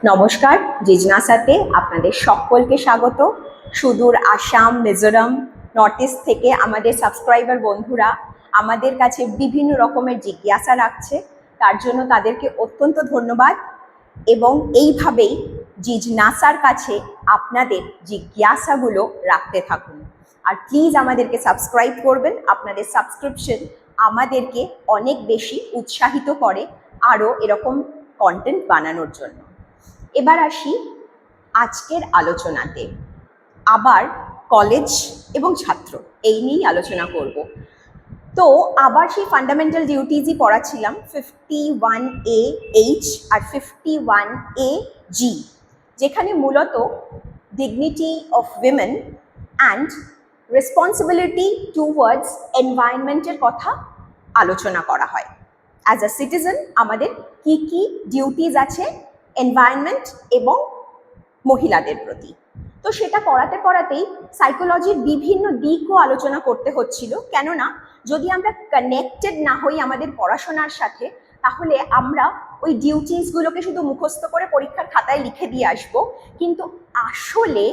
নমস্কার, জিজ্ঞাসাতে আপনাদের সকলকে স্বাগত। সুদূর আসাম, মিজোরাম, নর্থ ইস্ট থেকে আমাদের সাবস্ক্রাইবার বন্ধুরা আমাদের কাছে বিভিন্ন রকমের জিজ্ঞাসা রাখছে, তার জন্য তাদেরকে অত্যন্ত ধন্যবাদ। এবং এইভাবেই জিজ্ঞাসার কাছে আপনাদের জিজ্ঞাসাগুলো রাখতে থাকুন। আর প্লিজ আমাদেরকে সাবস্ক্রাইব করবেন। আপনাদের সাবস্ক্রিপশন আমাদেরকে অনেক বেশি উৎসাহিত করে আরও এরকম কন্টেন্ট বানানোর জন্য। এবার আসি আজকের আলোচনাতে। আবার কলেজ এবং ছাত্র এই নিয়েই আলোচনা করব। তো আবার সেই ফান্ডামেন্টাল ডিউটিজই পড়াচ্ছিলাম, 51A-H আর 51A-G, যেখানে মূলত dignity of women and responsibility towards এনভায়রনমেন্টের কথা আলোচনা করা হয়। অ্যাজ আ সিটিজেন আমাদের কি কি ডিউটিজ আছে এনভায়রনমেন্ট এবং মহিলাদের প্রতি। তো সেটা পড়াতেই সাইকোলজির বিভিন্ন দিকও আলোচনা করতে হচ্ছিল, কেননা যদি আমরা কানেক্টেড না হই আমাদের পড়াশোনার সাথে, তাহলে আমরা ওই ডিউটিসগুলোকে শুধু মুখস্থ করে পরীক্ষার খাতায় লিখে দিয়ে আসবো, কিন্তু আসলে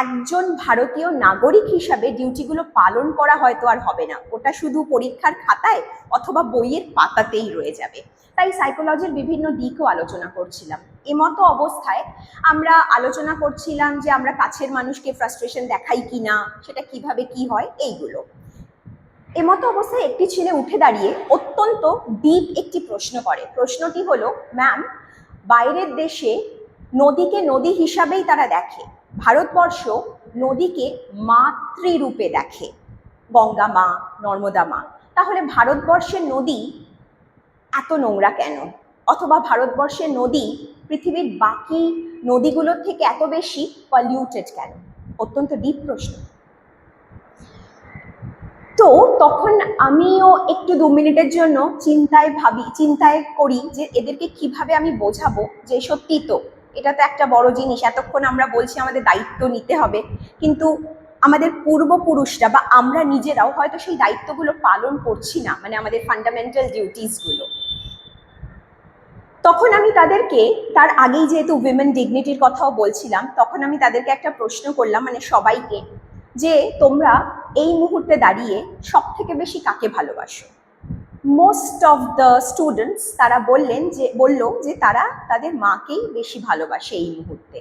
একজন ভারতীয় নাগরিক হিসাবে ডিউটিগুলো পালন করা হয়তো আর হবে না, ওটা শুধু পরীক্ষার খাতায় অথবা বইয়ের পাতাতেই রয়ে যাবে। তাই সাইকোলজির বিভিন্ন দিকও আলোচনা করছিলাম। এমতো অবস্থায় আমরা আলোচনা করছিলাম যে আমরা কাছের মানুষকে ফ্রাস্ট্রেশন দেখাই কিনা, সেটা কিভাবে কি হয়, এইগুলো। এমতো অবস্থায় একটি ছেলে উঠে দাঁড়িয়ে অত্যন্ত ডিপ একটি প্রশ্ন করে। প্রশ্নটি হলো, ম্যাম, বাইরের দেশে নদীকে নদী হিসাবেই তারা দেখে, ভারতবর্ষ নদীকে মাতৃরূপে দেখে, গঙ্গা মা, নর্মদা মা। তাহলে ভারতবর্ষের নদী এত নোংরা কেন? অথবা ভারতবর্ষের নদী পৃথিবীর বাকি নদীগুলোর থেকে এত বেশি পলিউটেড কেন? অত্যন্ত ডিপ প্রশ্ন। তো তখন আমিও একটু 2 মিনিটের জন্য চিন্তায় করি যে এদেরকে কিভাবে আমি বোঝাবো যে সত্যি তো এটা তো একটা বড় জিনিস। এতক্ষণ আমরা বলছি আমাদের দায়িত্ব নিতে হবে, কিন্তু আমাদের পূর্বপুরুষরা বা আমরা নিজেরাও হয়তো সেই দায়িত্বগুলো পালন করছি না, মানে আমাদের ফান্ডামেন্টাল ডিউটিসগুলো। তখন আমি তাদেরকে, তার আগেই যেহেতু উইমেন ডিগনিটির কথাও বলছিলাম, তখন আমি তাদেরকে একটা প্রশ্ন করলাম, মানে সবাইকে, যে তোমরা এই মুহূর্তে দাঁড়িয়ে সব থেকে বেশি কাকে ভালোবাসো? মোস্ট অফ দ্য স্টুডেন্টস তারা বলল যে তারা তাদের মাকেই বেশি ভালোবাসে এই মুহূর্তে।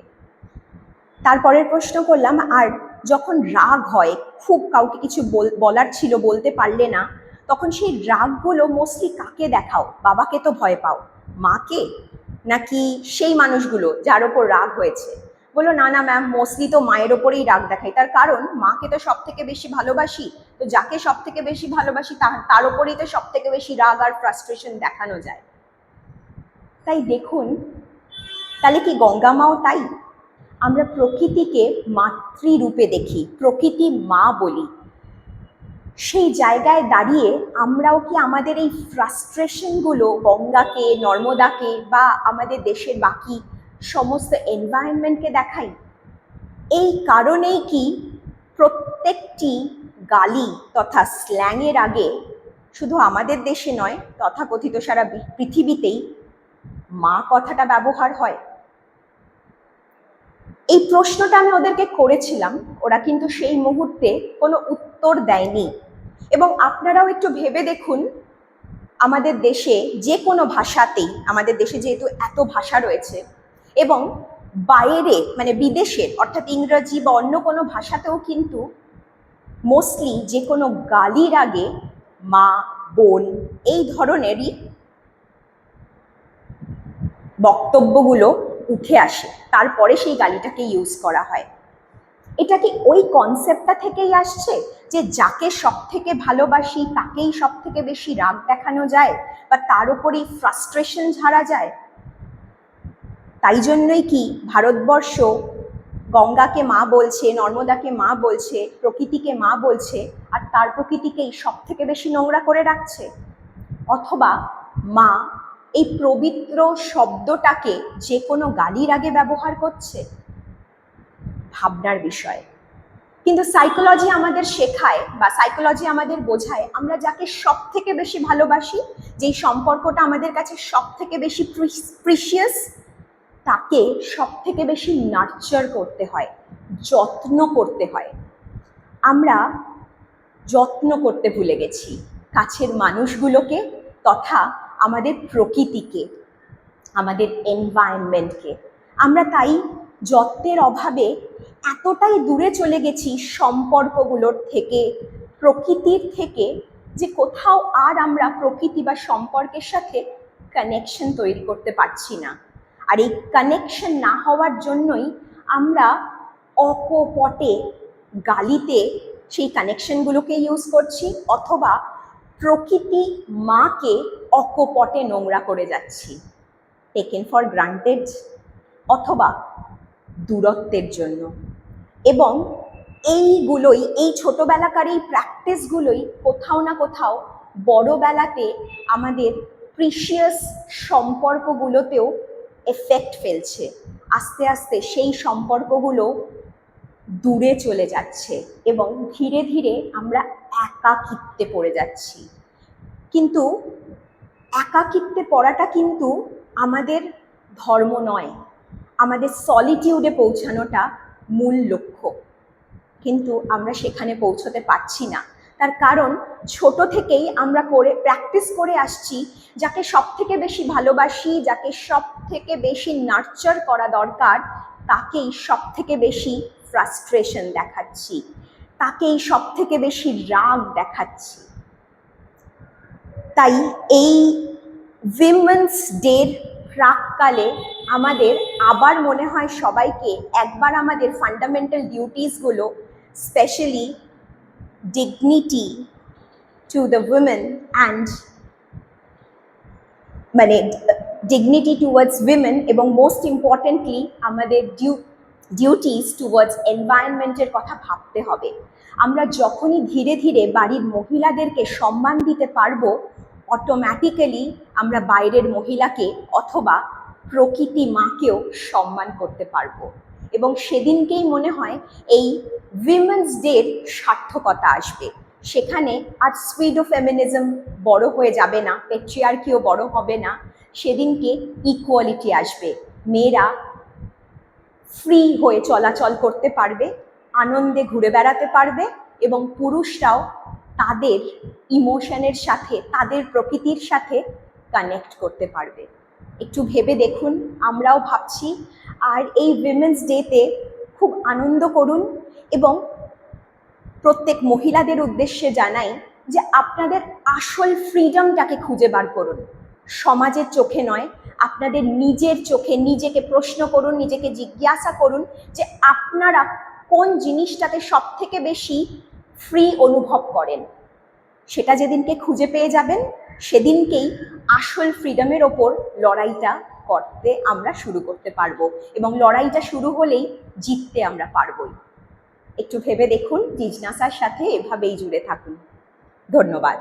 তারপরের প্রশ্ন করলাম, আর যখন রাগ হয়, খুব কাউকে কিছু বলার ছিল, বলতে পারলে না, তখন সেই রাগগুলো মোস্টলি কাকে দেখাও? বাবাকে তো ভয় পাও, মাকে, নাকি সেই মানুষগুলো যার ওপর রাগ হয়েছে? বললো, না না ম্যাম, মোস্টলি তো মায়ের ওপরেই রাগ দেখাই, তার কারণ মাকে তো সব থেকে বেশি ভালোবাসি, তো যাকে সব থেকে বেশি ভালোবাসি তার ওপরেই তো সব থেকে বেশি রাগ আর ফ্রাস্ট্রেশন দেখানো যায়। তাই দেখুন, তাহলে কি গঙ্গা মাও তাই? আমরা প্রকৃতিকে মাতৃরূপে দেখি, প্রকৃতি মা বলি। সেই জায়গায় দাঁড়িয়ে আমরাও কি আমাদের এই ফ্রাস্ট্রেশনগুলো গঙ্গাকে, নর্মদাকে বা আমাদের দেশের বাকি সমস্ত এনভায়রনমেন্টকে দেখাই? এই কারণেই কি প্রত্যেকটি গালি তথা স্ল্যাংয়ের আগে শুধু আমাদের দেশে নয়, তথাকথিত সারা পৃথিবীতেই মা কথাটা ব্যবহার হয়? এই প্রশ্নটা আমি ওদেরকে করেছিলাম, ওরা কিন্তু সেই মুহূর্তে কোনো উত্তর দেয়নি। এবং আপনারাও একটু ভেবে দেখুন, আমাদের দেশে যে কোনো ভাষাতেই, আমাদের দেশে যেহেতু এত ভাষা রয়েছে, এবং বাইরে মানে বিদেশের অর্থাৎ ইংরেজি বা অন্য কোনো ভাষাতেও কিন্তু মোস্টলি যে কোনো গালির আগে মা, বোন এই ধরনেরই বক্তব্যগুলো উঠে আসে, তারপরে সেই গালিটাকে ইউজ করা হয়। এটা কি ওই কনসেপ্টটা থেকেই আসছে যে যাকে সব থেকে ভালোবাসি তাকেই সব থেকে বেশি রাগ দেখানো যায় বা তার উপরেই ফ্রাস্ট্রেশন ঝাড়া যায়? তাই জন্যই কি ভারতবর্ষ গঙ্গাকে মা বলছে, নর্মদাকে মা বলছে, প্রকৃতিকে মা বলছে, আর তার প্রকৃতিকেই সব থেকে বেশি নোংরা করে রাখছে? অথবা মা এই পবিত্র শব্দটাকে যে কোনো গালির আগে ব্যবহার করছে? ভাবনার বিষয়। কিন্তু সাইকোলজি আমাদের শেখায় বা সাইকোলজি আমাদের বোঝায়, আমরা যাকে সব থেকে বেশি ভালোবাসি, যেই সম্পর্কটা আমাদের কাছে সব থেকে বেশি প্রিশিয়াস, তাকে সব থেকে বেশি নার্চার করতে হয়, যত্ন করতে হয়। আমরা যত্ন করতে ভুলে গেছি কাছের মানুষগুলোকে তথা আমাদের প্রকৃতিকে, আমাদের এনভায়রনমেন্টকে। আমরা তাই যত্নের অভাবে এতটাই দূরে চলে গেছি সম্পর্কগুলোর থেকে, প্রকৃতির থেকে, যে কোথাও আর আমরা প্রকৃতি বা সম্পর্কের সাথে কানেকশন তৈরি করতে পারছি না। আর এই কানেকশন না হওয়ার জন্যই আমরা অকপটে গালিতে সেই কানেকশনগুলোকে ইউজ করছি, অথবা প্রকৃতি মাকে অকপটে নোংরা করে যাচ্ছি, টেকেন ফর গ্রান্টেড, অথবা দূরত্বের জন্য। এবং এইগুলোই, এই ছোটোবেলাকার এই প্র্যাকটিসগুলোই কোথাও না কোথাও বড়োবেলাতে আমাদের প্রিশিয়াস সম্পর্কগুলোতেও এফেক্ট ফেলছে। আস্তে আস্তে সেই সম্পর্কগুলো দূরে চলে যাচ্ছে এবং ধীরে ধীরে আমরা একাকিত্বে পড়ে যাচ্ছি। কিন্তু একাকিত্বে পড়াটা কিন্তু আমাদের ধর্ম নয়, আমাদের সলিটিউডে পৌঁছানোটা মূল লক্ষ্য। কিন্তু আমরা সেখানে পৌঁছতে পারছি না, তার কারণ ছোট থেকেই আমরা প্র্যাকটিস করে আসছি যাকে সব থেকে বেশি ভালোবাসি, যাকে সব থেকে বেশি নার্চার করা দরকার, তাকেই সব থেকে বেশি ফ্রাস্ট্রেশন দেখাচ্ছি, তাকেই সব থেকে বেশি রাগ দেখাচ্ছি। তাই এই উইমেন্স ডের প্রাককালে আমাদের আবার মনে হয় সবাইকে একবার আমাদের ফান্ডামেন্টাল ডিউটিসগুলো, specially dignity to the women and dignity towards women, এবং মোস্ট ইম্পর্টেন্টলি আমাদের ডিউটিস টুয়ার্ডস এনভায়রনমেন্টের কথা ভাবতে হবে। আমরা যখনই ধীরে ধীরে বাড়ির মহিলাদেরকে সম্মান দিতে পারবো, অটোমেটিক্যালি আমরা বাইরের মহিলাকে অথবা প্রকৃতি মাকেও সম্মান করতে পারবো। এবং সেদিনকেই মনে হয় এই উইমেন্স ডের সার্থকতা আসবে। সেখানে আর সুইডো ফেমিনিজম বড় হয়ে যাবে না, পেট্রিয়ার্কিও বড় হবে না, সেদিনকে ইকুয়ালিটি আসবে। মেয়েরা ফ্রি হয়ে চলাচল করতে পারবে, আনন্দে ঘুরে বেড়াতে পারবে, এবং পুরুষরাও তাদের ইমোশনের সাথে, তাদের প্রকৃতির সাথে কানেক্ট করতে পারবে। একটু ভেবে দেখুন, আমরাও ভাবছি। আর এই উইমেন্স ডেতে খুব আনন্দ করুন, এবং প্রত্যেক মহিলাদের উদ্দেশ্যে জানাই যে আপনাদের আসল ফ্রিডমটাকে খুঁজে বার করুন, সমাজের চোখে নয়, আপনাদের নিজের চোখে নিজেকে প্রশ্ন করুন, নিজেকে জিজ্ঞাসা করুন যে আপনারা কোন জিনিসটাতে সব থেকে বেশি ফ্রি অনুভব করেন। সেটা যেদিনকে খুঁজে পেয়ে যাবেন, সেদিনকেই আসল ফ্রিডমের ওপর লড়াইটা করতে আমরা শুরু করতে পারবো, এবং লড়াইটা শুরু হলেই জিততে আমরা পারবই। একটু ভেবে দেখুন, জিজ্ঞাসার সাথে এভাবেই জুড়ে থাকুন। ধন্যবাদ।